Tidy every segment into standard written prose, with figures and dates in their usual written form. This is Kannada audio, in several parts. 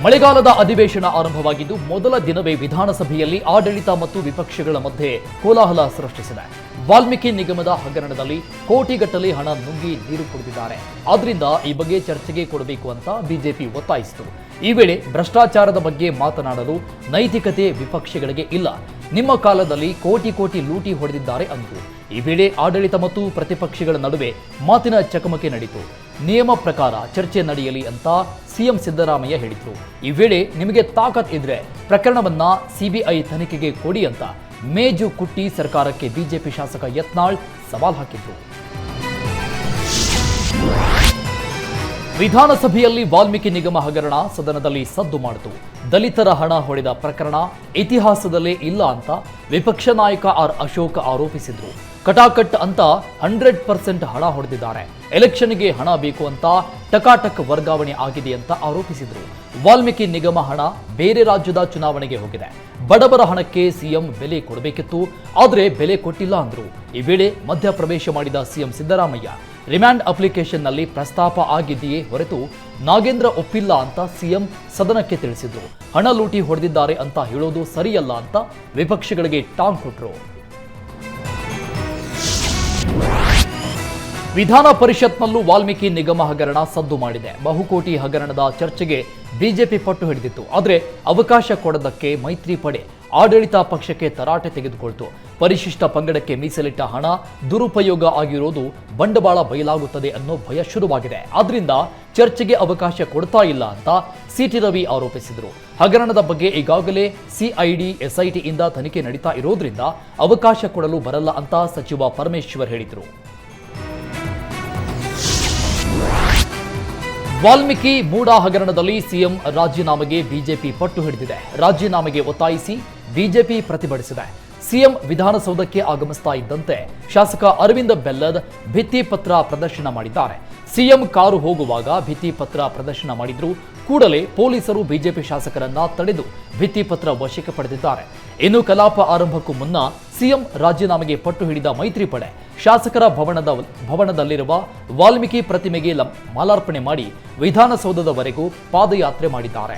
ಮಳೆಗಾಲದ ಅಧಿವೇಶನ ಆರಂಭವಾಗಿದ್ದು ಮೊದಲ ದಿನವೇ ವಿಧಾನಸಭೆಯಲ್ಲಿ ಆಡಳಿತ ಮತ್ತು ವಿಪಕ್ಷಗಳ ಮಧ್ಯೆ ಕೋಲಾಹಲ ಸೃಷ್ಟಿಸಿದೆ. ವಾಲ್ಮೀಕಿ ನಿಗಮದ ಹಗರಣದಲ್ಲಿ ಕೋಟಿಗಟ್ಟಲೆ ಹಣ ನುಂಗಿ ನೀರು ಕುಡಿದಿದ್ದಾರೆ. ಆದ್ರಿಂದ ಈ ಬಗ್ಗೆ ಚರ್ಚೆಗೆ ಕೊಡಬೇಕು ಅಂತ ಬಿಜೆಪಿ ಒತ್ತಾಯಿಸಿತು. ಈ ವೇಳೆ ಭ್ರಷ್ಟಾಚಾರದ ಬಗ್ಗೆ ಮಾತನಾಡಲು ನೈತಿಕತೆ ವಿಪಕ್ಷಗಳಿಗೆ ಇಲ್ಲ. ನಿಮ್ಮ ಕಾಲದಲ್ಲಿ ಕೋಟಿ ಕೋಟಿ ಲೂಟಿ ಹೊಡೆದಿದ್ದಾರೆ ಅಂದ್ರು. ಈ ವೇಳೆ ಆಡಳಿತ ಮತ್ತು ಪ್ರತಿಪಕ್ಷಗಳ ನಡುವೆ ಮಾತಿನ ಚಕಮಕಿ ನಡೆಯಿತು. ನಿಯಮ ಪ್ರಕಾರ ಚರ್ಚೆ ನಡೆಯಲಿ ಅಂತ ಸಿಎಂ ಸಿದ್ದರಾಮಯ್ಯ ಹೇಳಿದ್ರು. ಈ ವೇಳೆ ನಿಮಗೆ ತಾಕತ್ ಇದ್ರೆ ಪ್ರಕರಣವನ್ನ ಸಿಬಿಐ ತನಿಖೆಗೆ ಕೊಡಿ ಅಂತ ಮೇಜು ಕುಟ್ಟಿ ಸರ್ಕಾರಕ್ಕೆ ಬಿಜೆಪಿ ಶಾಸಕ ಯತ್ನಾಳ್ ಸವಾಲ್ ಹಾಕಿದ್ರು. ವಿಧಾನಸಭೆಯಲ್ಲಿ ವಾಲ್ಮೀಕಿ ನಿಗಮ ಹಗರಣ ಸದನದಲ್ಲಿ ಸದ್ದು ಮಾಡಿತು. ದಲಿತರ ಹಣ ಹೊಡೆದ ಪ್ರಕರಣ ಇತಿಹಾಸದಲ್ಲೇ ಇಲ್ಲ ಅಂತ ವಿಪಕ್ಷ ನಾಯಕ ಆರ್ ಅಶೋಕ್ ಆರೋಪಿಸಿದ್ರು. ಕಟಾಕಟ್ ಅಂತ 100% ಹಣ ಹೊಡೆದಿದ್ದಾರೆ. ಎಲೆಕ್ಷನ್ಗೆ ಹಣ ಬೇಕು ಅಂತ ಟಕಾಟಕ್ ವರ್ಗಾವಣೆ ಆಗಿದೆ ಅಂತ ಆರೋಪಿಸಿದ್ರು. ವಾಲ್ಮೀಕಿ ನಿಗಮ ಹಣ ಬೇರೆ ರಾಜ್ಯದ ಚುನಾವಣೆಗೆ ಹೋಗಿದೆ. ಬಡವರ ಹಣಕ್ಕೆ ಸಿಎಂ ಬೆಲೆ ಕೊಡಬೇಕಿತ್ತು, ಆದರೆ ಬೆಲೆ ಕೊಟ್ಟಿಲ್ಲ ಅಂದ್ರು. ಈ ವೇಳೆ ಮಧ್ಯಪ್ರವೇಶ ಮಾಡಿದ ಸಿಎಂ ಸಿದ್ದರಾಮಯ್ಯ ರಿಮ್ಯಾಂಡ್ ಅಪ್ಲಿಕೇಶನ್ನಲ್ಲಿ ಪ್ರಸ್ತಾಪ ಆಗಿದೆಯೇ ಹೊರತು ನಾಗೇಂದ್ರ ಒಪ್ಪಿಲ್ಲ ಅಂತ ಸಿಎಂ ಸದನಕ್ಕೆ ತಿಳಿಸಿದ್ರು. ಹಣ ಲೂಟಿ ಹೊಡೆದಿದ್ದಾರೆ ಅಂತ ಹೇಳೋದು ಸರಿಯಲ್ಲ ಅಂತ ವಿಪಕ್ಷಗಳಿಗೆ ಟಾಂಗ್ ಕೊಟ್ರು. ವಿಧಾನ ಪರಿಷತ್ನಲ್ಲೂ ವಾಲ್ಮೀಕಿ ನಿಗಮ ಹಗರಣ ಸದ್ದು ಮಾಡಿದೆ. ಬಹುಕೋಟಿ ಹಗರಣದ ಚರ್ಚೆಗೆ ಬಿಜೆಪಿ ಪಟ್ಟು ಹಿಡಿದಿತ್ತು. ಆದರೆ ಅವಕಾಶ ಕೊಡೋದಕ್ಕೆ ಮೈತ್ರಿ ಪಡೆ ಆಡಳಿತ ಪಕ್ಷಕ್ಕೆ ತರಾಟೆ ತೆಗೆದುಕೊಳ್ತು. ಪರಿಶಿಷ್ಟ ಪಂಗಡಕ್ಕೆ ಮೀಸಲಿಟ್ಟ ಹಣ ದುರುಪಯೋಗ ಆಗಿರೋದು ಬಂಡವಾಳ ಬಯಲಾಗುತ್ತದೆ ಅನ್ನೋ ಭಯ ಶುರುವಾಗಿದೆ. ಆದ್ರಿಂದ ಚರ್ಚೆಗೆ ಅವಕಾಶ ಕೊಡ್ತಾ ಇಲ್ಲ ಅಂತ ಸಿಟಿ ರವಿ ಆರೋಪಿಸಿದರು. ಹಗರಣದ ಬಗ್ಗೆ ಈಗಾಗಲೇ ಸಿಐಡಿ ಎಸ್ಐಟಿಯಿಂದ ತನಿಖೆ ನಡೀತಾ ಇರೋದ್ರಿಂದ ಅವಕಾಶ ಕೊಡಲು ಬರಲ್ಲ ಅಂತ ಸಚಿವ ಪರಮೇಶ್ವರ್ ಹೇಳಿದರು. ವಾಲ್ಮೀಕಿ ಮೂಡಾ ಹಗರಣದಲ್ಲಿ ಸಿಎಂ ರಾಜೀನಾಮೆಗೆ ಬಿಜೆಪಿ ಪಟ್ಟು ಹಿಡಿದಿದೆ. ರಾಜೀನಾಮೆಗೆ ಒತ್ತಾಯಿಸಿ ಬಿಜೆಪಿ ಪ್ರತಿಭಟಿಸಿದೆ. ಸಿಎಂ ವಿಧಾನಸೌಧಕ್ಕೆ ಆಗಮಿಸ್ತಾ ಇದ್ದಂತೆ ಶಾಸಕ ಅರವಿಂದ ಬೆಲ್ಲದ್ ಭಿತ್ತಿ ಪತ್ರ ಪ್ರದರ್ಶನ ಮಾಡಿದ್ದಾರೆ. ಸಿಎಂ ಕಾರು ಹೋಗುವಾಗ ಭಿತ್ತಿ ಪತ್ರ ಪ್ರದರ್ಶನ ಮಾಡಿದ್ರು. ಕೂಡಲೇ ಪೊಲೀಸರು ಬಿಜೆಪಿ ಶಾಸಕರನ್ನ ತಡೆದು ಭಿತ್ತಿ ಪತ್ರ ವಶಕ್ಕೆ ಪಡೆದಿದ್ದಾರೆ. ಇನ್ನು ಕಲಾಪ ಆರಂಭಕ್ಕೂ ಮುನ್ನ ಸಿಎಂ ರಾಜೀನಾಮೆಗೆ ಪಟ್ಟು ಹಿಡಿದ ಮೈತ್ರಿ ಪಡೆ ಶಾಸಕರ ಭವನದಲ್ಲಿರುವ ವಾಲ್ಮೀಕಿ ಪ್ರತಿಮೆಗೆ ಮಾಲಾರ್ಪಣೆ ಮಾಡಿ ವಿಧಾನಸೌಧದವರೆಗೂ ಪಾದಯಾತ್ರೆ ಮಾಡಿದ್ದಾರೆ.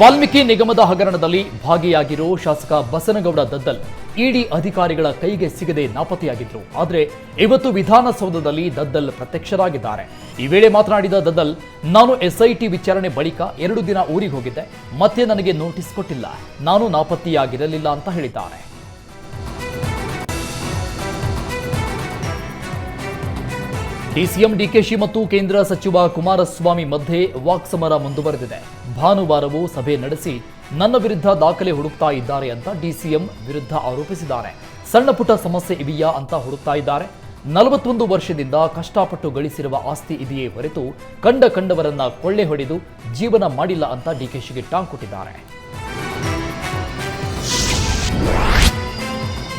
ವಾಲ್ಮೀಕಿ ನಿಗಮದ ಹಗರಣದಲ್ಲಿ ಭಾಗಿಯಾಗಿರೋ ಶಾಸಕ ಬಸನಗೌಡ ದದ್ದಲ್ ಇಡಿ ಅಧಿಕಾರಿಗಳ ಕೈಗೆ ಸಿಗದೆ ನಾಪತ್ತೆಯಾಗಿದ್ರು. ಆದರೆ ಇವತ್ತು ವಿಧಾನಸೌಧದಲ್ಲಿ ದದ್ದಲ್ ಪ್ರತ್ಯಕ್ಷರಾಗಿದ್ದಾರೆ. ಈ ವೇಳೆ ಮಾತನಾಡಿದ ದದ್ದಲ್, ನಾನು ಎಸ್ಐಟಿ ವಿಚಾರಣೆ ಬಳಿಕ 2 ದಿನ ಊರಿಗೆ ಹೋಗಿದ್ದೆ, ಮತ್ತೆ ನನಗೆ ನೋಟಿಸ್ ಕೊಟ್ಟಿಲ್ಲ, ನಾನು ನಾಪತ್ತೆಯಾಗಿರಲಿಲ್ಲ ಅಂತ ಹೇಳಿದ್ದಾರೆ. ಡಿಸಿಎಂ ಡಿಕೆಶಿ ಮತ್ತು ಕೇಂದ್ರ ಸಚಿವ ಕುಮಾರಸ್ವಾಮಿ ಮಧ್ಯೆ ವಾಕ್ಸಮರ ಮುಂದುವರೆದಿದೆ. ಭಾನುವಾರವೂ ಸಭೆ ನಡೆಸಿ ನನ್ನ ವಿರುದ್ಧ ದಾಖಲೆ ಹುಡುಕ್ತಾ ಇದ್ದಾರೆ ಅಂತ ಡಿಸಿಎಂ ವಿರುದ್ಧ ಆರೋಪಿಸಿದ್ದಾರೆ. ಸಣ್ಣ ಪುಟ್ಟ ಸಮಸ್ಯೆ ಇವೆಯಾ ಅಂತ ಹುಡುಕ್ತಾ ಇದ್ದಾರೆ. 41 ವರ್ಷದಿಂದ ಕಷ್ಟಪಟ್ಟು ಗಳಿಸಿರುವ ಆಸ್ತಿ ಇದೆಯೇ ಹೊರತು ಕಂಡವರನ್ನ ಕೊಳ್ಳೆ ಹೊಡೆದು ಜೀವನ ಮಾಡಿಲ್ಲ ಅಂತ ಡಿಕೆಶಿಗೆ ಟಾಂಗ್ ಕೊಟ್ಟಿದ್ದಾರೆ.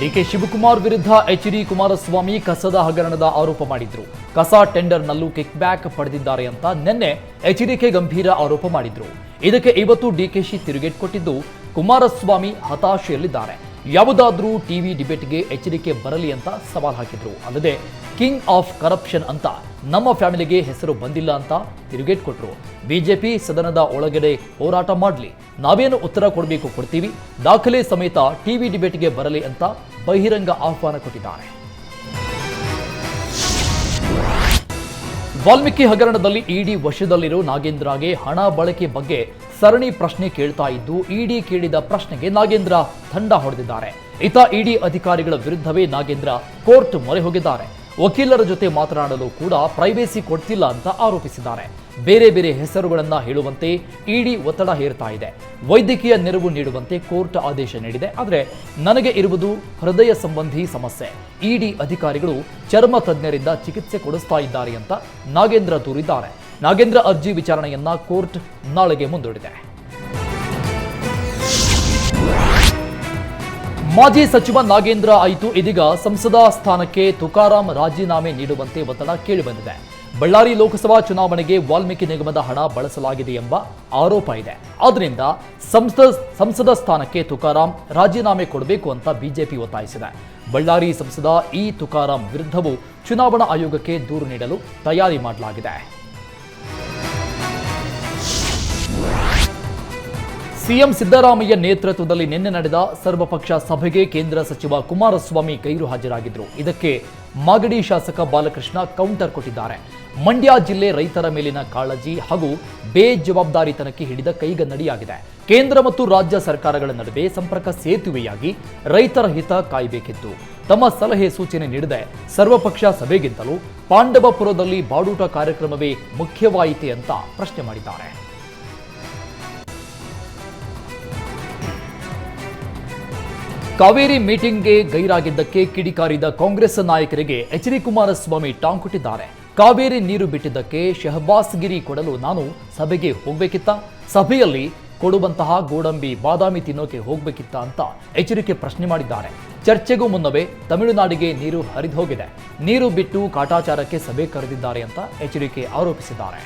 ಡಿಕೆ ಶಿವಕುಮಾರ್ ವಿರುದ್ಧ ಎಚ್ಡಿ ಕುಮಾರಸ್ವಾಮಿ ಕಸದ ಹಗರಣದ ಆರೋಪ ಮಾಡಿದ್ರು. ಕಸ ಟೆಂಡರ್ನಲ್ಲೂ ಕಿಕ್ ಬ್ಯಾಕ್ ಪಡೆದಿದ್ದಾರೆ ಅಂತ ನಿನ್ನೆ ಎಚ್ಡಿಕೆ ಗಂಭೀರ ಆರೋಪ ಮಾಡಿದ್ರು. ಇದಕ್ಕೆ ಇವತ್ತು ಡಿಕೆಶಿ ತಿರುಗೇಟ್ ಕೊಟ್ಟಿದ್ದು ಕುಮಾರಸ್ವಾಮಿ ಹತಾಶೆಯಲ್ಲಿದ್ದಾರೆ. ಯಾವುದಾದ್ರೂ ಟಿವಿ ಡಿಬೇಟ್ಗೆ ಎಚ್ಡಿಕೆ ಬರಲಿ ಅಂತ ಸವಾಲ್ ಹಾಕಿದ್ರು. ಅಲ್ಲದೆ ಕಿಂಗ್ ಆಫ್ ಕರಪ್ಷನ್ ಅಂತ ನಮ್ಮ ಫ್ಯಾಮಿಲಿಗೆ ಹೆಸರು ಬಂದಿಲ್ಲ ಅಂತ ತಿರುಗೇಟ್ ಕೊಟ್ರು. ಬಿಜೆಪಿ ಸದನದ ಒಳಗಡೆ ಹೋರಾಟ ಮಾಡಲಿ, ನಾವೇನು ಉತ್ತರ ಕೊಡಬೇಕು ಕೊಡ್ತೀವಿ, ದಾಖಲೆ ಸಮೇತ ಟಿವಿ ಡಿಬೇಟ್ಗೆ ಬರಲಿ ಅಂತ ಬಹಿರಂಗ ಆಹ್ವಾನ ಕೊಟ್ಟಿದ್ದಾರೆ. ವಾಲ್ಮೀಕಿ ಹಗರಣದಲ್ಲಿ ಇಡಿ ವಶದಲ್ಲಿರೋ ನಾಗೇಂದ್ರಗೆ ಹಣ ಬಳಕೆ ಬಗ್ಗೆ ಸರಣಿ ಪ್ರಶ್ನೆ ಕೇಳ್ತಾ ಇದ್ದು, ಇಡಿ ಕೇಳಿದ ಪ್ರಶ್ನೆಗೆ ನಾಗೇಂದ್ರ ತಂಡ ಹೊಡೆದಿದ್ದಾರೆ. ಇಡಿ ಅಧಿಕಾರಿಗಳ ವಿರುದ್ಧವೇ ನಾಗೇಂದ್ರ ಕೋರ್ಟ್ ಮೊರೆ ಹೋಗಿದ್ದಾರೆ. ವಕೀಲರ ಜೊತೆ ಮಾತನಾಡಲು ಕೂಡ ಪ್ರೈವೇಸಿ ಕೊಡ್ತಿಲ್ಲ ಅಂತ ಆರೋಪಿಸಿದ್ದಾರೆ. ಬೇರೆ ಬೇರೆ ಹೆಸರುಗಳನ್ನ ಹೇಳುವಂತೆ ಇಡಿ ಒತ್ತಡ ಹೇರ್ತಾ ಇದೆ. ವೈದ್ಯಕೀಯ ನೆರವು ನೀಡುವಂತೆ ಕೋರ್ಟ್ ಆದೇಶ ನೀಡಿದೆ. ಆದರೆ ನನಗೆ ಇರುವುದು ಹೃದಯ ಸಂಬಂಧಿ ಸಮಸ್ಯೆ. ಇಡಿ ಅಧಿಕಾರಿಗಳು ಚರ್ಮ ತಜ್ಞರಿಂದ ಚಿಕಿತ್ಸೆ ಕೊಡಿಸ್ತಾ ಇದ್ದಾರೆ ಅಂತ ನಾಗೇಂದ್ರ ದೂರಿದ್ದಾರೆ. ನಾಗೇಂದ್ರ ಅರ್ಜಿ ವಿಚಾರಣೆಯನ್ನ ಕೋರ್ಟ್ ನಾಳೆಗೆ ಮುಂದೂಡಿದೆ. ಮಾಜಿ ಸಚಿವ ನಾಗೇಂದ್ರ ಆಯಿತು, ಇದೀಗ ಸಂಸದ ಸ್ಥಾನಕ್ಕೆ ತುಕಾರಾಂ ರಾಜೀನಾಮೆ ನೀಡುವಂತೆ ಒತ್ತಡ ಕೇಳಿಬಂದಿದೆ. ಬಳ್ಳಾರಿ ಲೋಕಸಭಾ ಚುನಾವಣೆಗೆ ವಾಲ್ಮೀಕಿ ನಿಗಮದ ಹಣ ಬಳಸಲಾಗಿದೆ ಎಂಬ ಆರೋಪ ಇದೆ. ಆದ್ದರಿಂದ ಸಂಸದ ಸ್ಥಾನಕ್ಕೆ ತುಕಾರಾಂ ರಾಜೀನಾಮೆ ಕೊಡಬೇಕು ಅಂತ ಬಿಜೆಪಿ ಒತ್ತಾಯಿಸಿದೆ. ಬಳ್ಳಾರಿ ಸಂಸದ ತುಕಾರಾಂ ವಿರುದ್ಧವೂ ಚುನಾವಣಾ ಆಯೋಗಕ್ಕೆ ದೂರು ನೀಡಲು ತಯಾರಿ ಮಾಡಲಾಗಿದೆ. ಸಿಎಂ ಸಿದ್ದರಾಮಯ್ಯ ನೇತೃತ್ವದಲ್ಲಿ ನಿನ್ನೆ ನಡೆದ ಸರ್ವಪಕ್ಷ ಸಭೆಗೆ ಕೇಂದ್ರ ಸಚಿವ ಕುಮಾರಸ್ವಾಮಿ ಗೈರು ಹಾಜರಾಗಿದ್ದರು. ಇದಕ್ಕೆ ಮಾಗಡಿ ಶಾಸಕ ಬಾಲಕೃಷ್ಣ ಕೌಂಟರ್ ಕೊಟ್ಟಿದ್ದಾರೆ. ಮಂಡ್ಯ ಜಿಲ್ಲೆ ರೈತರ ಮೇಲಿನ ಕಾಳಜಿ ಹಾಗೂ ಬೇಜವಾಬ್ದಾರಿತನಕ್ಕೆ ಹಿಡಿದ ಕೈಗನ್ನಡಿಯಾಗಿದೆ. ಕೇಂದ್ರ ಮತ್ತು ರಾಜ್ಯ ಸರ್ಕಾರಗಳ ನಡುವೆ ಸಂಪರ್ಕ ಸೇತುವೆಯಾಗಿ ರೈತರ ಹಿತ ಕಾಯಬೇಕಿತ್ತು. ತಮ್ಮ ಸಲಹೆ ಸೂಚನೆ ನೀಡದೆ ಸರ್ವಪಕ್ಷ ಸಭೆಗಿಂತಲೂ ಪಾಂಡವಪುರದಲ್ಲಿ ಬಾಡೂಟ ಕಾರ್ಯಕ್ರಮವೇ ಮುಖ್ಯವಾಯಿತೆ ಅಂತ ಪ್ರಶ್ನೆ ಮಾಡಿದ್ದಾರೆ. ಕಾವೇರಿ ಮೀಟಿಂಗ್ಗೆ ಗೈರಾಗಿದ್ದಕ್ಕೆ ಕಿಡಿಕಾರಿದ ಕಾಂಗ್ರೆಸ್ ನಾಯಕರಿಗೆ ಎಚ್.ಡಿ. ಕುಮಾರಸ್ವಾಮಿ ಟಾಂಗ್ ಕೊಟ್ಟಿದ್ದಾರೆ. ಕಾವೇರಿ ನೀರು ಬಿಟ್ಟಿದ್ದಕ್ಕೆ ಶಹಬಾಸ್ ಗಿರಿ ಕೊಡಲು ನಾನು ಸಭೆಗೆ ಹೋಗ್ಬೇಕಿತ್ತ? ಸಭೆಯಲ್ಲಿ ಕೊಡುವಂತಹ ಗೋಡಂಬಿ ಬಾದಾಮಿ ತಿನ್ನೋಕೆ ಹೋಗ್ಬೇಕಿತ್ತ ಅಂತ ಎಚ್ಚರಿಕೆ ಪ್ರಶ್ನೆ ಮಾಡಿದ್ದಾರೆ. ಚರ್ಚೆಗೂ ಮುನ್ನವೇ ತಮಿಳುನಾಡಿಗೆ ನೀರು ಹರಿದು ಹೋಗಿದೆ. ನೀರು ಬಿಟ್ಟು ಕಾಟಾಚಾರಕ್ಕೆ ಸಭೆ ಕರೆದಿದ್ದಾರೆ ಅಂತ ಎಚ್ಚರಿಕೆ ಆರೋಪಿಸಿದ್ದಾರೆ.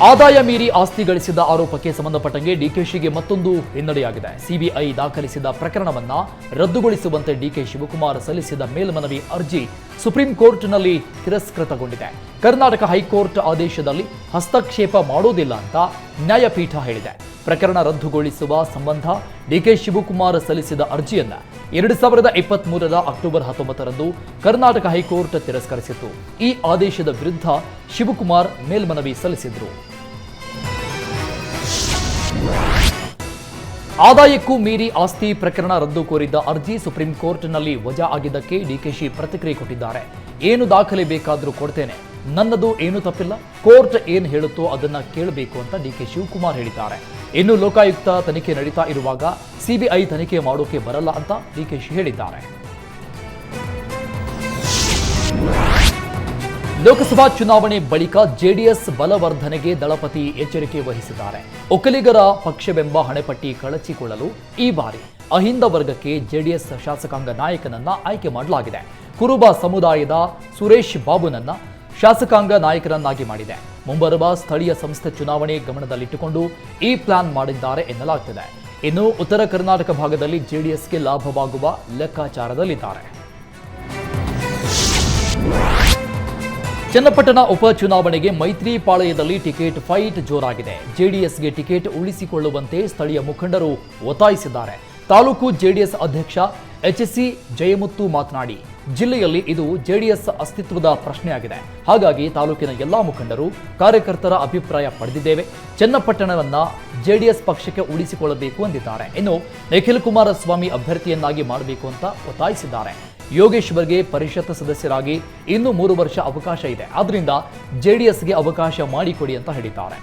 ಆದಾಯ ಮೀರಿ ಆಸ್ತಿ ಗಳಿಸಿದ ಆರೋಪಕ್ಕೆ ಸಂಬಂಧಪಟ್ಟಂಗೆ ಡಿಕೆಶಿಗೆ ಮತ್ತೊಂದು ಹಿನ್ನಡೆಯಾಗಿದೆ. ಸಿಬಿಐ ದಾಖಲಿಸಿದ ಪ್ರಕರಣವನ್ನ ರದ್ದುಗೊಳಿಸುವಂತೆ ಡಿಕೆ ಶಿವಕುಮಾರ್ ಸಲ್ಲಿಸಿದ ಮೇಲ್ಮನವಿ ಅರ್ಜಿ ಸುಪ್ರೀಂ ಕೋರ್ಟ್ನಲ್ಲಿ ತಿರಸ್ಕೃತಗೊಂಡಿದೆ. ಕರ್ನಾಟಕ ಹೈಕೋರ್ಟ್ ಆದೇಶದಲ್ಲಿ ಹಸ್ತಕ್ಷೇಪ ಮಾಡೋದಿಲ್ಲ ಅಂತ ನ್ಯಾಯಪೀಠ ಹೇಳಿದೆ. ಪ್ರಕರಣ ರದ್ದುಗೊಳಿಸುವ ಸಂಬಂಧ ಡಿಕೆ ಶಿವಕುಮಾರ್ ಸಲ್ಲಿಸಿದ ಅರ್ಜಿಯನ್ನ 2023 ಅಕ್ಟೋಬರ್ 19ರಂದು ಕರ್ನಾಟಕ ಹೈಕೋರ್ಟ್ ತಿರಸ್ಕರಿಸಿತ್ತು. ಈ ಆದೇಶದ ವಿರುದ್ಧ ಶಿವಕುಮಾರ್ ಮೇಲ್ಮನವಿ ಸಲ್ಲಿಸಿದ್ರು. ಆದಾಯಕ್ಕೂ ಮೀರಿ ಆಸ್ತಿ ಪ್ರಕರಣ ರದ್ದು ಕೋರಿದ್ದ ಅರ್ಜಿ ಸುಪ್ರೀಂ ಕೋರ್ಟ್ನಲ್ಲಿ ವಜಾ ಆಗಿದ್ದಕ್ಕೆ ಡಿಕೆಶಿ ಪ್ರತಿಕ್ರಿಯೆ ಕೊಟ್ಟಿದ್ದಾರೆ. ಏನು ದಾಖಲೆ ಬೇಕಾದರೂ ಕೊಡ್ತೇನೆ, ನನ್ನದು ಏನೂ ತಪ್ಪಿಲ್ಲ, ಕೋರ್ಟ್ ಏನು ಹೇಳುತ್ತೋ ಅದನ್ನ ಕೇಳಬೇಕು ಅಂತ ಡಿಕೆ ಶಿವಕುಮಾರ್ ಹೇಳಿದ್ದಾರೆ. ಇನ್ನು ಲೋಕಾಯುಕ್ತ ತನಿಖೆ ನಡೀತಾ ಇರುವಾಗ ಸಿಬಿಐ ತನಿಖೆ ಮಾಡೋಕೆ ಬರಲ್ಲ ಅಂತ ಡಿಕೆಶಿ ಹೇಳಿದ್ದಾರೆ. ಲೋಕಸಭಾ ಚುನಾವಣೆ ಬಳಿಕ ಜೆಡಿಎಸ್ ಬಲವರ್ಧನೆಗೆ ದಳಪತಿ ಎಚ್ಚರಿಕೆ ವಹಿಸಿದ್ದಾರೆ. ಒಕ್ಕಲಿಗರ ಪಕ್ಷವೆಂಬ ಹಣೆಪಟ್ಟಿ ಕಳಚಿಕೊಳ್ಳಲು ಈ ಬಾರಿ ಅಹಿಂದ ವರ್ಗಕ್ಕೆ ಜೆಡಿಎಸ್ ಶಾಸಕಾಂಗ ನಾಯಕನನ್ನ ಆಯ್ಕೆ ಮಾಡಲಾಗಿದೆ. ಕುರುಬ ಸಮುದಾಯದ ಸುರೇಶ್ ಬಾಬುನನ್ನ ಶಾಸಕಾಂಗ ನಾಯಕರನ್ನಾಗಿ ಮಾಡಿದೆ. ಮುಂಬರುವ ಸ್ಥಳೀಯ ಸಂಸ್ಥೆ ಚುನಾವಣೆ ಗಮನದಲ್ಲಿಟ್ಟುಕೊಂಡು ಈ ಪ್ಲಾನ್ ಮಾಡಿದ್ದಾರೆ ಎನ್ನಲಾಗ್ತಿದೆ. ಇನ್ನು ಉತ್ತರ ಕರ್ನಾಟಕ ಭಾಗದಲ್ಲಿ ಜೆಡಿಎಸ್ಗೆ ಲಾಭವಾಗುವ ಲೆಕ್ಕಾಚಾರದಲ್ಲಿದ್ದಾರೆ. ಚನ್ನಪಟ್ಟಣ ಉಪಚುನಾವಣೆಗೆ ಮೈತ್ರಿ ಪಾಳಯದಲ್ಲಿ ಟಿಕೆಟ್ ಫೈಟ್ ಜೋರಾಗಿದೆ. ಜೆಡಿಎಸ್ಗೆ ಟಿಕೆಟ್ ಉಳಿಸಿಕೊಳ್ಳುವಂತೆ ಸ್ಥಳೀಯ ಮುಖಂಡರು ಒತ್ತಾಯಿಸಿದ್ದಾರೆ. ತಾಲೂಕು ಜೆಡಿಎಸ್ ಅಧ್ಯಕ್ಷ ಎಚ್.ಸಿ. ಜಯಮುತ್ತು ಮಾತನಾಡಿ, ಜಿಲ್ಲೆಯಲ್ಲಿ ಇದು ಜೆಡಿಎಸ್ ಅಸ್ತಿತ್ವದ ಪ್ರಶ್ನೆಯಾಗಿದೆ. ಹಾಗಾಗಿ ತಾಲೂಕಿನ ಎಲ್ಲಾ ಮುಖಂಡರು ಕಾರ್ಯಕರ್ತರ ಅಭಿಪ್ರಾಯ ಪಡೆದಿದ್ದೇವೆ. ಚನ್ನಪಟ್ಟಣವನ್ನ ಜೆಡಿಎಸ್ ಪಕ್ಷಕ್ಕೆ ಉಳಿಸಿಕೊಳ್ಳಬೇಕು ಎಂದಿದ್ದಾರೆ. ಇನ್ನು ನಿಖಿಲ್ ಕುಮಾರಸ್ವಾಮಿ ಅಭ್ಯರ್ಥಿಯನ್ನಾಗಿ ಮಾಡಬೇಕು ಅಂತ ಒತ್ತಾಯಿಸಿದ್ದಾರೆ. ಯೋಗೇಶ್ವರ್ಗೆ ಪರಿಷತ್ ಸದಸ್ಯರಾಗಿ ಇನ್ನೂ 3 ವರ್ಷ ಅವಕಾಶ ಇದೆ. ಆದ್ರಿಂದ ಜೆಡಿಎಸ್ಗೆ ಅವಕಾಶ ಮಾಡಿಕೊಡಿ ಅಂತ ಹೇಳಿದ್ದಾರೆ.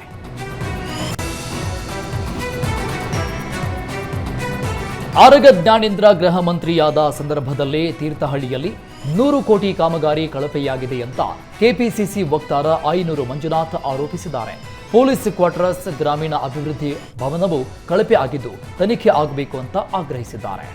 ಆರಗ ಜ್ಞಾನೇಂದ್ರ ಗೃಹ ಮಂತ್ರಿಯಾದ ಸಂದರ್ಭದಲ್ಲೇ ತೀರ್ಥಹಳ್ಳಿಯಲ್ಲಿ 100 ಕೋಟಿ ಕಾಮಗಾರಿ ಕಳಪೆಯಾಗಿದೆ ಅಂತ ಕೆಪಿಸಿಸಿ ವಕ್ತಾರ ಆಯನೂರು ಮಂಜುನಾಥ್ ಆರೋಪಿಸಿದ್ದಾರೆ. ಪೊಲೀಸ್ ಕ್ವಾರ್ಟರ್ಸ್, ಗ್ರಾಮೀಣ ಅಭಿವೃದ್ಧಿ ಭವನವು ಕಳಪೆ ಆಗಿದ್ದು ತನಿಖೆ ಆಗಬೇಕು ಅಂತ ಆಗ್ರಹಿಸಿದ್ದಾರೆ.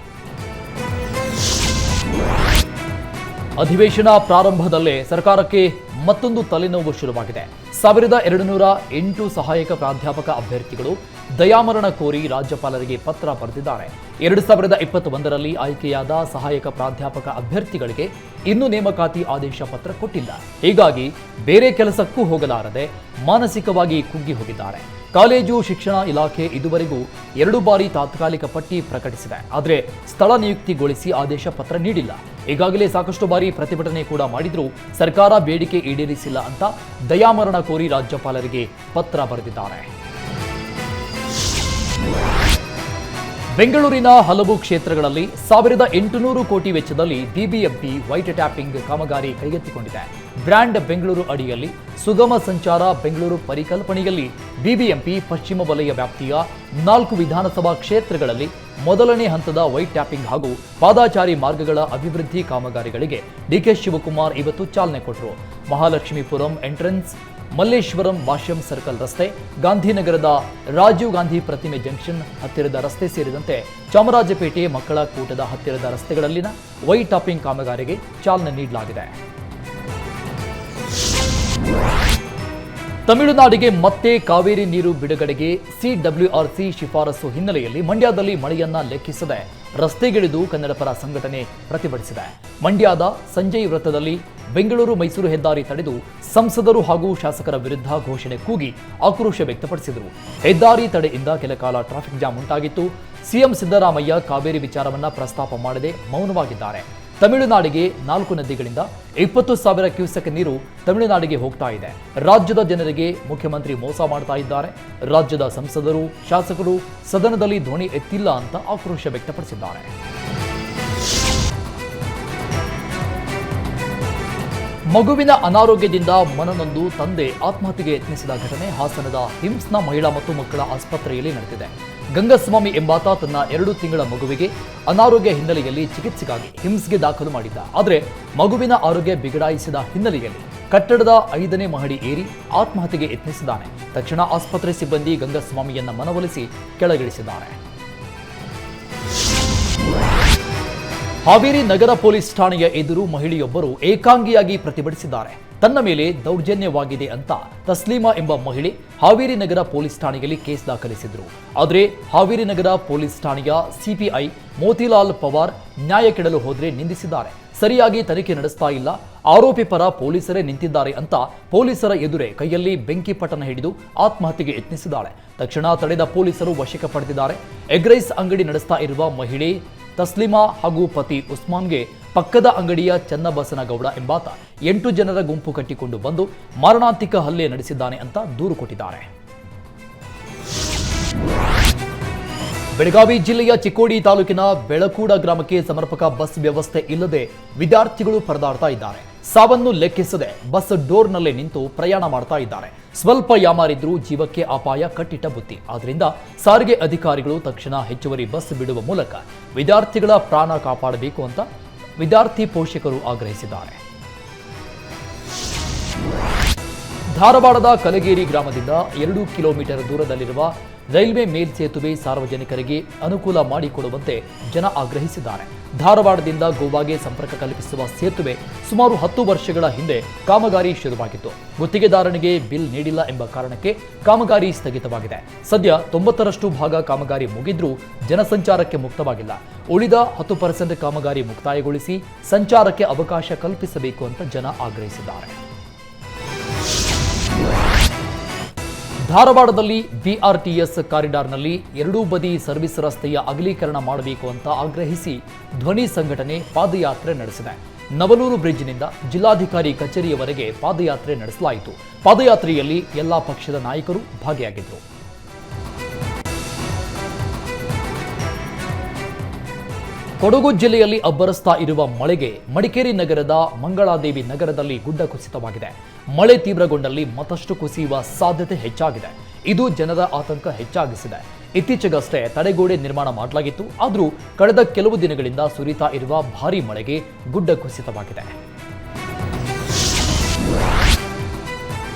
ಅಧಿವೇಶನ ಪ್ರಾರಂಭದಲ್ಲೇ ಸರ್ಕಾರಕ್ಕೆ ಮತ್ತೊಂದು ತಲೆನೋವು ಶುರುವಾಗಿದೆ. 1208 ಸಹಾಯಕ ಪ್ರಾಧ್ಯಾಪಕ ಅಭ್ಯರ್ಥಿಗಳು ದಯಾಮರಣ ಕೋರಿ ರಾಜ್ಯಪಾಲರಿಗೆ ಪತ್ರ ಬರೆದಿದ್ದಾರೆ. 2021ರಲ್ಲಿ ಆಯ್ಕೆಯಾದ ಸಹಾಯಕ ಪ್ರಾಧ್ಯಾಪಕ ಅಭ್ಯರ್ಥಿಗಳಿಗೆ ಇನ್ನೂ ನೇಮಕಾತಿ ಆದೇಶ ಪತ್ರ ಕೊಟ್ಟಿಲ್ಲ. ಹೀಗಾಗಿ ಬೇರೆ ಕೆಲಸಕ್ಕೂ ಹೋಗಲಾರದೆ ಮಾನಸಿಕವಾಗಿ ಕುಗ್ಗಿ ಹೋಗಿದ್ದಾರೆ. ಕಾಲೇಜು ಶಿಕ್ಷಣ ಇಲಾಖೆ ಇದುವರೆಗೂ 2 ಬಾರಿ ತಾತ್ಕಾಲಿಕ ಪಟ್ಟಿ ಪ್ರಕಟಿಸಿದೆ. ಆದರೆ ಸ್ಥಳ ನಿಯುಕ್ತಿಗೊಳಿಸಿ ಆದೇಶ ಪತ್ರ ನೀಡಿಲ್ಲ. ಈಗಾಗಲೇ ಸಾಕಷ್ಟು ಬಾರಿ ಪ್ರತಿಭಟನೆ ಕೂಡ ಮಾಡಿದ್ರೂ ಸರ್ಕಾರ ಬೇಡಿಕೆ ಈಡೇರಿಸಿಲ್ಲ ಅಂತ ದಯಾಮರಣ ಕೋರಿ ರಾಜ್ಯಪಾಲರಿಗೆ ಪತ್ರ ಬರೆದಿದ್ದಾರೆ. ಬೆಂಗಳೂರಿನ ಹಲವು ಕ್ಷೇತ್ರಗಳಲ್ಲಿ 1800 ಕೋಟಿ ವೆಚ್ಚದಲ್ಲಿ ಬಿಬಿಎಂಪಿ ವೈಟ್ ಟ್ಯಾಪಿಂಗ್ ಕಾಮಗಾರಿ ಕೈಗೆತ್ತಿಕೊಂಡಿದೆ. ಬ್ರ್ಯಾಂಡ್ ಬೆಂಗಳೂರು ಅಡಿಯಲ್ಲಿ ಸುಗಮ ಸಂಚಾರ ಬೆಂಗಳೂರು ಪರಿಕಲ್ಪನೆಯಲ್ಲಿ ಬಿಬಿಎಂಪಿ ಪಶ್ಚಿಮ ವಲಯ ವ್ಯಾಪ್ತಿಯ 4 ವಿಧಾನಸಭಾ ಕ್ಷೇತ್ರಗಳಲ್ಲಿ ಮೊದಲನೇ ಹಂತದ ವೈಟ್ ಟ್ಯಾಪಿಂಗ್ ಹಾಗೂ ಪಾದಾಚಾರಿ ಮಾರ್ಗಗಳ ಅಭಿವೃದ್ಧಿ ಕಾಮಗಾರಿಗಳಿಗೆ ಡಿಕೆ ಶಿವಕುಮಾರ್ ಇವತ್ತು ಚಾಲನೆ ಕೊಟ್ಟರು. ಮಹಾಲಕ್ಷ್ಮೀಪುರಂ ಎಂಟ್ರೆನ್ಸ್, ಮಲ್ಲೇಶ್ವರಂ ಭಾಷ್ಯಂ ಸರ್ಕಲ್ ರಸ್ತೆ, ಗಾಂಧಿನಗರದ ರಾಜೀವ್ ಗಾಂಧಿ ಪ್ರತಿಮೆ ಜಂಕ್ಷನ್ ಹತ್ತಿರದ ರಸ್ತೆ ಸೇರಿದಂತೆ ಚಾಮರಾಜಪೇಟೆ ಮಕ್ಕಳ ಕೂಟದ ಹತ್ತಿರದ ರಸ್ತೆಗಳಲ್ಲಿನ ವೈಟ್ ಟಾಪಿಂಗ್ ಕಾಮಗಾರಿಗೆ ಚಾಲನೆ ನೀಡಲಾಗಿದೆ. ತಮಿಳುನಾಡಿಗೆ ಮತ್ತೆ ಕಾವೇರಿ ನೀರು ಬಿಡುಗಡೆಗೆ ಸಿಡಬ್ಲ್ಯೂಆರ್ಸಿ ಶಿಫಾರಸು ಹಿನ್ನೆಲೆಯಲ್ಲಿ ಮಂಡ್ಯದಲ್ಲಿ ಮಳೆಯನ್ನ ಲೆಕ್ಕಿಸದೆ ರಸ್ತೆಗಿಳಿದು ಕನ್ನಡಪರ ಸಂಘಟನೆ ಪ್ರತಿಭಟಿಸಿದೆ. ಮಂಡ್ಯದ ಸಂಜಯ್ ವೃತ್ತದಲ್ಲಿ ಬೆಂಗಳೂರು ಮೈಸೂರು ಹೆದ್ದಾರಿ ತಡೆದು ಸಂಸದರು ಹಾಗೂ ಶಾಸಕರ ವಿರುದ್ಧ ಘೋಷಣೆ ಕೂಗಿ ಆಕ್ರೋಶ ವ್ಯಕ್ತಪಡಿಸಿದರು. ಹೆದ್ದಾರಿ ತಡೆಯಿಂದ ಕೆಲಕಾಲ ಟ್ರಾಫಿಕ್ ಜಾಮ್ ಉಂಟಾಗಿತ್ತು. ಸಿಎಂ ಸಿದ್ದರಾಮಯ್ಯ ಕಾವೇರಿ ವಿಚಾರವನ್ನ ಪ್ರಸ್ತಾಪ ಮಾಡದೆ ಮೌನವಾಗಿದ್ದಾರೆ. ತಮಿಳುನಾಡಿಗೆ 4 ನದಿಗಳಿಂದ 20,000 ಕ್ಯೂಸೆಕ್ ನೀರು ತಮಿಳುನಾಡಿಗೆ ಹೋಗ್ತಾ ಇದೆ. ರಾಜ್ಯದ ಜನರಿಗೆ ಮುಖ್ಯಮಂತ್ರಿ ಮೋಸ ಮಾಡ್ತಾ ಇದ್ದಾರೆ. ರಾಜ್ಯದ ಸಂಸದರು ಶಾಸಕರು ಸದನದಲ್ಲಿ ಧ್ವನಿ ಎತ್ತಿಲ್ಲ ಅಂತ ಆಕ್ರೋಶ ವ್ಯಕ್ತಪಡಿಸಿದ್ದಾರೆ. ಮಗುವಿನ ಅನಾರೋಗ್ಯದಿಂದ ಮನನೊಂದು ತಂದೆ ಆತ್ಮಹತ್ಯೆಗೆ ಯತ್ನಿಸಿದ ಘಟನೆ ಹಾಸನದ ಹಿಮ್ಸ್ನ ಮಹಿಳಾ ಮತ್ತು ಮಕ್ಕಳ ಆಸ್ಪತ್ರೆಯಲ್ಲಿ ನಡೆದಿದೆ. ಗಂಗಸ್ವಾಮಿ ಎಂಬಾತ ತನ್ನ 2 ತಿಂಗಳ ಮಗುವಿಗೆ ಅನಾರೋಗ್ಯ ಹಿನ್ನೆಲೆಯಲ್ಲಿ ಚಿಕಿತ್ಸೆಗಾಗಿ ಹಿಮ್ಸ್ಗೆ ದಾಖಲು ಮಾಡಿದ್ದ. ಆದರೆ ಮಗುವಿನ ಆರೋಗ್ಯ ಬಿಗಡಾಯಿಸಿದ ಹಿನ್ನೆಲೆಯಲ್ಲಿ ಕಟ್ಟಡದ 5ನೇ ಮಹಡಿ ಏರಿ ಆತ್ಮಹತ್ಯೆಗೆ ಯತ್ನಿಸಿದ್ದಾನೆ. ತಕ್ಷಣ ಆಸ್ಪತ್ರೆ ಸಿಬ್ಬಂದಿ ಗಂಗಸ್ವಾಮಿಯನ್ನ ಮನವೊಲಿಸಿ ಕೆಳಗಿಳಿಸಿದ್ದಾರೆ. ಹಾವೇರಿ ನಗರ ಪೊಲೀಸ್ ಠಾಣೆಯ ಎದುರು ಮಹಿಳೆಯೊಬ್ಬರು ಏಕಾಂಗಿಯಾಗಿ ಪ್ರತಿಭಟಿಸಿದ್ದಾರೆ. ತನ್ನ ಮೇಲೆ ದೌರ್ಜನ್ಯವಾಗಿದೆ ಅಂತ ತಸ್ಲೀಮಾ ಎಂಬ ಮಹಿಳೆ ಹಾವೇರಿ ನಗರ ಪೊಲೀಸ್ ಠಾಣೆಯಲ್ಲಿ ಕೇಸ್ ದಾಖಲಿಸಿದ್ರು. ಆದರೆ ಹಾವೇರಿ ನಗರ ಪೊಲೀಸ್ ಠಾಣೆಯ ಸಿಪಿಐ ಮೋತಿಲಾಲ್ ಪವಾರ್ ನ್ಯಾಯ ಕೆಡಲು ಹೋದ್ರೆ ನಿಂದಿಸಿದ್ದಾರೆ. ಸರಿಯಾಗಿ ತನಿಖೆ ನಡೆಸ್ತಾ ಇಲ್ಲ, ಆರೋಪಿ ಪರ ಪೊಲೀಸರೇ ನಿಂತಿದ್ದಾರೆ ಅಂತ ಪೊಲೀಸರ ಎದುರೇ ಕೈಯಲ್ಲಿ ಬೆಂಕಿ ಪಟ್ಟಣ ಹಿಡಿದು ಆತ್ಮಹತ್ಯೆಗೆ ಯತ್ನಿಸಿದ್ದಾಳೆ. ತಕ್ಷಣ ತಡೆದ ಪೊಲೀಸರು ವಶಕ್ಕೆ ಪಡೆದಿದ್ದಾರೆ. ಎಗ್ ರೈಸ್ ಅಂಗಡಿ ನಡೆಸ್ತಾ ಇರುವ ಮಹಿಳೆ ತಸ್ಲಿಮಾ ಹಾಗೂ ಪತಿ ಉಸ್ಮಾನ್ಗೆ ಪಕ್ಕದ ಅಂಗಡಿಯ ಚನ್ನಬಸನಗೌಡ ಎಂಬಾತ 8 ಜನರ ಗುಂಪು ಕಟ್ಟಿಕೊಂಡು ಬಂದು ಮಾರಣಾಂತಿಕ ಹಲ್ಲೆ ನಡೆಸಿದ್ದಾನೆ ಅಂತ ದೂರು ಕೊಟ್ಟಿದ್ದಾರೆ. ಬೆಳಗಾವಿ ಜಿಲ್ಲೆಯ ಚಿಕ್ಕೋಡಿ ತಾಲೂಕಿನ ಬೆಳಕೂಡ ಗ್ರಾಮಕ್ಕೆ ಸಮರ್ಪಕ ಬಸ್ ವ್ಯವಸ್ಥೆ ಇಲ್ಲದೆ ವಿದ್ಯಾರ್ಥಿಗಳು ಪರದಾಡ್ತಾ ಇದ್ದಾರೆ. ಸಾವನ್ನು ಲೆಕ್ಕಿಸದೆ ಬಸ್ ಡೋರ್ನಲ್ಲೇ ನಿಂತು ಪ್ರಯಾಣ ಮಾಡ್ತಾ ಇದ್ದಾರೆ. ಸ್ವಲ್ಪ ಯಾಮಾರಿದ್ರೂ ಜೀವಕ್ಕೆ ಅಪಾಯ ಕಟ್ಟಿಟ್ಟ ಬುತ್ತಿ. ಆದ್ದರಿಂದ ಸಾರಿಗೆ ಅಧಿಕಾರಿಗಳು ತಕ್ಷಣ ಹೆಚ್ಚುವರಿ ಬಸ್ ಬಿಡುವ ಮೂಲಕ ವಿದ್ಯಾರ್ಥಿಗಳ ಪ್ರಾಣ ಕಾಪಾಡಬೇಕು ಅಂತ ವಿದ್ಯಾರ್ಥಿ ಪೋಷಕರು ಆಗ್ರಹಿಸಿದ್ದಾರೆ. ಧಾರವಾಡದ ಕಲಗೇರಿ ಗ್ರಾಮದಿಂದ 2 ಕಿಲೋಮೀಟರ್ ದೂರದಲ್ಲಿರುವ ರೈಲ್ವೆ ಮೇಲ್ಸೇತುವೆ ಸಾರ್ವಜನಿಕರಿಗೆ ಅನುಕೂಲ ಮಾಡಿಕೊಡುವಂತೆ ಜನ ಆಗ್ರಹಿಸಿದ್ದಾರೆ. ಧಾರವಾಡದಿಂದ ಗೋವಾಗೆ ಸಂಪರ್ಕ ಕಲ್ಪಿಸುವ ಸೇತುವೆ ಸುಮಾರು 10 ವರ್ಷಗಳ ಹಿಂದೆ ಕಾಮಗಾರಿ ಶುರುವಾಗಿತ್ತು. ಗುತ್ತಿಗೆದಾರನಿಗೆ ಬಿಲ್ ನೀಡಿಲ್ಲ ಎಂಬ ಕಾರಣಕ್ಕೆ ಕಾಮಗಾರಿ ಸ್ಥಗಿತವಾಗಿದೆ. ಸದ್ಯ 90ರಷ್ಟು ಭಾಗ ಕಾಮಗಾರಿ ಮುಗಿದ್ರೂ ಜನಸಂಚಾರಕ್ಕೆ ಮುಕ್ತವಾಗಿಲ್ಲ. ಉಳಿದ 10% ಕಾಮಗಾರಿ ಮುಕ್ತಾಯಗೊಳಿಸಿ ಸಂಚಾರಕ್ಕೆ ಅವಕಾಶ ಕಲ್ಪಿಸಬೇಕು ಅಂತ ಜನ ಆಗ್ರಹಿಸಿದ್ದಾರೆ. ಧಾರವಾಡದಲ್ಲಿ ಬಿಆರ್ಟಿಎಸ್ ಕಾರಿಡಾರ್ನಲ್ಲಿ 2 ಬದಿ ಸರ್ವಿಸ್ ರಸ್ತೆಯ ಅಗಲೀಕರಣ ಮಾಡಬೇಕು ಅಂತ ಆಗ್ರಹಿಸಿ ಧ್ವನಿ ಸಂಘಟನೆ ಪಾದಯಾತ್ರೆ ನಡೆಸಿದೆ. ನವಲೂರು ಬ್ರಿಡ್ಜ್ನಿಂದ ಜಿಲ್ಲಾಧಿಕಾರಿ ಕಚೇರಿಯವರೆಗೆ ಪಾದಯಾತ್ರೆ ನಡೆಸಲಾಯಿತು. ಪಾದಯಾತ್ರೆಯಲ್ಲಿ ಎಲ್ಲಾ ಪಕ್ಷದ ನಾಯಕರು ಭಾಗಿಯಾಗಿದ್ದರು. ಕೊಡಗು ಜಿಲ್ಲೆಯಲ್ಲಿ ಅಬ್ಬರಿಸ್ತಾ ಇರುವ ಮಳೆಗೆ ಮಡಿಕೇರಿ ನಗರದ ಮಂಗಳಾದೇವಿ ನಗರದಲ್ಲಿ ಗುಡ್ಡ ಕುಸಿತವಾಗಿದೆ. ಮಳೆ ತೀವ್ರಗೊಂಡಲ್ಲಿ ಮತ್ತಷ್ಟು ಕುಸಿಯುವ ಸಾಧ್ಯತೆ ಹೆಚ್ಚಾಗಿದೆ. ಇದು ಜನರ ಆತಂಕ ಹೆಚ್ಚಾಗಿಸಿದೆ. ಇತ್ತೀಚೆಗಷ್ಟೇ ತಡೆಗೋಡೆ ನಿರ್ಮಾಣ ಮಾಡಲಾಗಿತ್ತು. ಆದರೂ ಕಳೆದ ಕೆಲವು ದಿನಗಳಿಂದ ಸುರಿತಾ ಇರುವ ಭಾರೀ ಮಳೆಗೆ ಗುಡ್ಡ ಕುಸಿತವಾಗಿದೆ.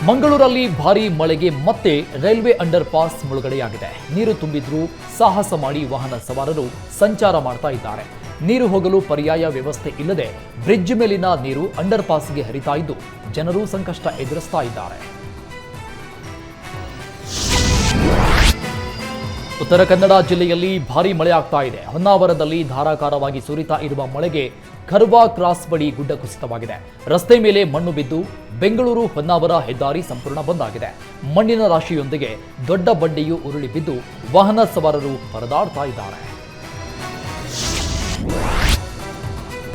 ಮಂಗಳೂರಲ್ಲಿ ಭಾರೀ ಮಳೆಗೆ ಮತ್ತೆ ರೈಲ್ವೆ ಅಂಡರ್ ಪಾಸ್ ಮುಳುಗಡೆಯಾಗಿದೆ. ನೀರು ತುಂಬಿದ್ರೂ ಸಾಹಸ ಮಾಡಿ ವಾಹನ ಸವಾರರು ಸಂಚಾರ ಮಾಡ್ತಾ ಇದ್ದಾರೆ. ನೀರು ಹೋಗಲು ಪರ್ಯಾಯ ವ್ಯವಸ್ಥೆ ಇಲ್ಲದೆ ಬ್ರಿಡ್ಜ್ ಮೇಲಿನ ನೀರು ಅಂಡರ್ ಪಾಸ್ಗೆ ಹರಿತಾ ಇದ್ದು ಜನರು ಸಂಕಷ್ಟ ಎದುರಿಸ್ತಾ ಇದ್ದಾರೆ. ಉತ್ತರ ಕನ್ನಡ ಜಿಲ್ಲೆಯಲ್ಲಿ ಭಾರೀ ಮಳೆ ಆಗ್ತಾ ಇದೆ. ಹೊನ್ನಾವರದಲ್ಲಿ ಧಾರಾಕಾರವಾಗಿ ಸುರಿತಾ ಇರುವ ಮಳೆಗೆ ಖರ್ವಾ ಕ್ರಾಸ್ ಬಳಿ ಗುಡ್ಡ ಕುಸಿತವಾಗಿದೆ. ರಸ್ತೆ ಮೇಲೆ ಮಣ್ಣು ಬಿದ್ದು ಬೆಂಗಳೂರು ಹೊನ್ನಾವರ ಹೆದ್ದಾರಿ ಸಂಪೂರ್ಣ ಬಂದ್ ಆಗಿದೆ. ಮಣ್ಣಿನ ರಾಶಿಯೊಂದಿಗೆ ದೊಡ್ಡ ಬಂಡೆಯು ಉರುಳಿ ಬಿದ್ದು ವಾಹನ ಸವಾರರು ಪರದಾಡ್ತಾ ಇದ್ದಾರೆ.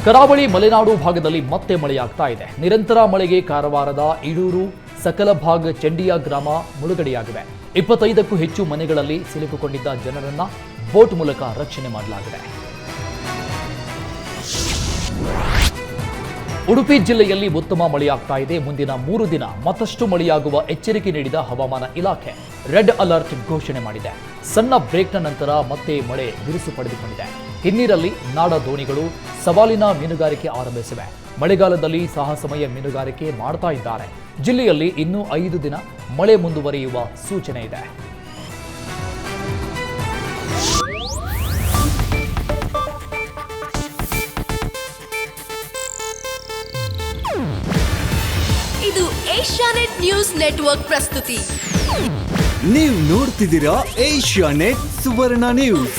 ಕರಾವಳಿ ಮಲೆನಾಡು ಭಾಗದಲ್ಲಿ ಮತ್ತೆ ಮಳೆಯಾಗ್ತಾ ಇದೆ. ನಿರಂತರ ಮಳೆಗೆ ಕಾರವಾರದ ಇಡೂರು, ಸಕಲಭಾಗ್, ಚಂಡಿಯ ಗ್ರಾಮ ಮುಳುಗಡೆಯಾಗಿವೆ. 25ಕ್ಕೂ ಹೆಚ್ಚು ಮನೆಗಳಲ್ಲಿ ಸಿಲುಕಿಕೊಂಡಿದ್ದ ಜನರನ್ನ ಬೋಟ್ ಮೂಲಕ ರಕ್ಷಣೆ ಮಾಡಲಾಗಿದೆ. ಉಡುಪಿ ಜಿಲ್ಲೆಯಲ್ಲಿ ಉತ್ತಮ ಮಳೆಯಾಗ್ತಾ ಇದೆ. ಮುಂದಿನ 3 ದಿನ ಮತ್ತಷ್ಟು ಮಳೆಯಾಗುವ ಎಚ್ಚರಿಕೆ ನೀಡಿದ ಹವಾಮಾನ ಇಲಾಖೆ ರೆಡ್ ಅಲರ್ಟ್ ಘೋಷಣೆ ಮಾಡಿದೆ. ಸಣ್ಣ ಬ್ರೇಕ್ನ ನಂತರ ಮತ್ತೆ ಮಳೆ ಬಿರುಸು ಪಡೆದುಕೊಂಡಿದೆ. ಹಿನ್ನೀರಲ್ಲಿ ನಾಡ ದೋಣಿಗಳು ಸವಾಲಿನ ಮೀನುಗಾರಿಕೆ ಆರಂಭಿಸಿವೆ. ಮಳೆಗಾಲದಲ್ಲಿ ಸಾಹಸಮಯ ಮೀನುಗಾರಿಕೆ ಮಾಡ್ತಾ ಇದ್ದಾರೆ. ಜಿಲ್ಲೆಯಲ್ಲಿ ಇನ್ನೂ 5 ದಿನ ಮಳೆ ಮುಂದುವರಿಯುವ ಸೂಚನೆ ಇದೆ. ಇದು ಏಷ್ಯಾನೆಟ್ ನ್ಯೂಸ್ ನೆಟ್ವರ್ಕ್ ಪ್ರಸ್ತುತಿ. ನೀವು ನೋಡ್ತಿದ್ದೀರಾ ಏಷ್ಯಾನೆಟ್ ಸುವರ್ಣ ನ್ಯೂಸ್.